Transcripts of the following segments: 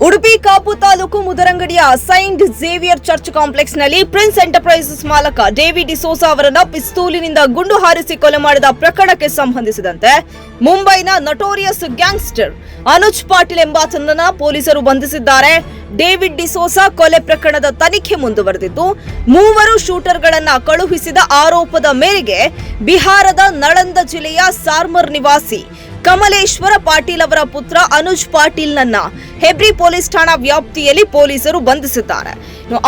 ಉಡುಪಿ ಕಾಪು ತಾಲೂಕು ಮುದರಂಗಡಿಯ saint Xavier church ಕಾಂಪ್ಲೆಕ್ಸ್ನಲ್ಲಿ prince enterprises ಮಾಲಕ ಡೇವಿಡ್ ಡಿಸೋಜಾ ಅವರನ್ನ ಪಿಸ್ತೂಲಿನಿಂದ ಗುಂಡು ಹಾರಿಸಿ ಕೊಲೆ ಮಾಡಿದ ಪ್ರಕರಣಕ್ಕೆ ಸಂಬಂಧಿಸಿದಂತೆ ಮುಂಬೈನ ನಟೋರಿಯಸ್ ಗ್ಯಾಂಗ್ಸ್ಟರ್ ಅನುಜ್ ಪಾಟೀಲ್ ಎಂಬಾತನನ್ನ ಪೊಲೀಸರು ಬಂಧಿಸಿದ್ದಾರೆ. ಡೇವಿಡ್ ಡಿಸೋಜಾ ಕೊಲೆ ಪ್ರಕರಣದ ತನಿಖೆ ಮುಂದುವರೆದಿದ್ದು, ಮೂವರು ಶೂಟರ್ಗಳನ್ನ ಕಳುಹಿಸಿದ ಆರೋಪದ ಮೇರೆಗೆ ಬಿಹಾರದ ನಳಂದ ಜಿಲ್ಲೆಯ ಸಾರ್ಮರ್ ನಿವಾಸಿ ಕಮಲೇಶ್ವರ ಪಾಟೀಲ್ ಅವರ ಪುತ್ರ ಅನುಜ್ ಪಾಟೀಲ್ನನ್ನ ಹೆಬ್ರಿ ಪೊಲೀಸ್ ಠಾಣಾ ವ್ಯಾಪ್ತಿಯಲ್ಲಿ ಪೊಲೀಸರು ಬಂಧಿಸಿದ್ದಾರೆ.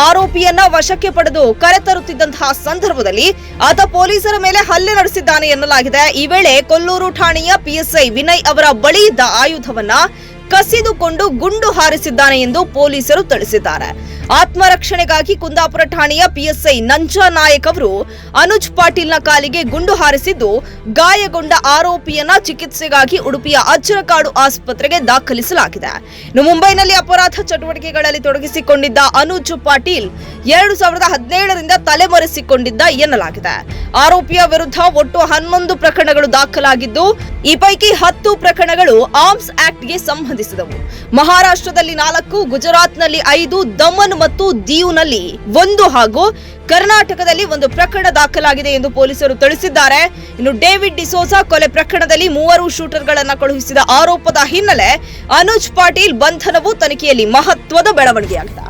ಆರೋಪಿಯನ್ನ ವಶಕ್ಕೆ ಪಡೆದು ಕರೆತರುತ್ತಿದ್ದಂತಹ ಸಂದರ್ಭದಲ್ಲಿ ಆತ ಪೊಲೀಸರ ಮೇಲೆ ಹಲ್ಲೆ ನಡೆಸಿದ್ದಾನೆ ಎನ್ನಲಾಗಿದೆ. ಈ ವೇಳೆ ಕೊಲ್ಲೂರು ಠಾಣೆಯ ಪಿಎಸ್ಐ ವಿನಯ್ ಅವರ ಬಳಿ ಇದ್ದ ಆಯುಧವನ್ನ ಕಸಿದುಕೊಂಡು ಗುಂಡು ಹಾರಿಸಿದ್ದಾನೆ ಎಂದು ಪೊಲೀಸರು ತಿಳಿಸಿದ್ದಾರೆ. ಆತ್ಮರಕ್ಷಣೆಗಾಗಿ ಕುಂದಾಪುರ ಠಾಣೆಯ ಪಿಎಸ್ಐ ನಂಜಾ ನಾಯಕ್ ಅವರು ಅನುಜ್ ಪಾಟೀಲ್ನ ಕಾಲಿಗೆ ಗುಂಡು ಹಾರಿಸಿದ್ದು, ಗಾಯಗೊಂಡ ಆರೋಪಿಯನ್ನ ಚಿಕಿತ್ಸೆಗಾಗಿ ಉಡುಪಿಯ ಅಜ್ಜರಕಾಡು ಆಸ್ಪತ್ರೆಗೆ ದಾಖಲಿಸಲಾಗಿದೆ. ಮುಂಬೈನಲ್ಲಿ ಅಪರಾಧ ಚಟುವಟಿಕೆಗಳಲ್ಲಿ ತೊಡಗಿಸಿಕೊಂಡಿದ್ದ ಅನುಜ್ ಪಾಟೀಲ್ 2017ರಿಂದ ತಲೆಮರೆಸಿಕೊಂಡಿದ್ದ ಎನ್ನಲಾಗಿದೆ. ಆರೋಪಿಯ ವಿರುದ್ಧ ಒಟ್ಟು 11 ಪ್ರಕರಣಗಳು ದಾಖಲಾಗಿದ್ದು, ಈ ಪೈಕಿ 10 ಪ್ರಕರಣಗಳು ಆರ್ಮ್ಸ್ ಆಕ್ಟ್ಗೆ ಸಂಬಂಧಿಸಿದವು. ಮಹಾರಾಷ್ಟ್ರದಲ್ಲಿ 4, ಗುಜರಾತ್ನಲ್ಲಿ 5, ದಮನ್ ಮತ್ತು ದಿಯುನಲ್ಲಿ 1 ಹಾಗೂ ಕರ್ನಾಟಕದಲ್ಲಿ 1 ಪ್ರಕರಣ ದಾಖಲಾಗಿದೆ ಎಂದು ಪೊಲೀಸರು ತಿಳಿಸಿದ್ದಾರೆ. ಇನ್ನು ಡೇವಿಡ್ ಡಿಸೋಜಾ ಕೊಲೆ ಪ್ರಕರಣದಲ್ಲಿ 3 ಶೂಟರ್ಗಳನ್ನು ಕಳುಹಿಸಿದ ಆರೋಪದ ಹಿನ್ನೆಲೆ ಅನುಜ್ ಪಾಟೀಲ್ ಬಂಧನವು ತನಿಖೆಯಲ್ಲಿ ಮಹತ್ವದ ಬೆಳವಣಿಗೆಯಾಗಿದೆ.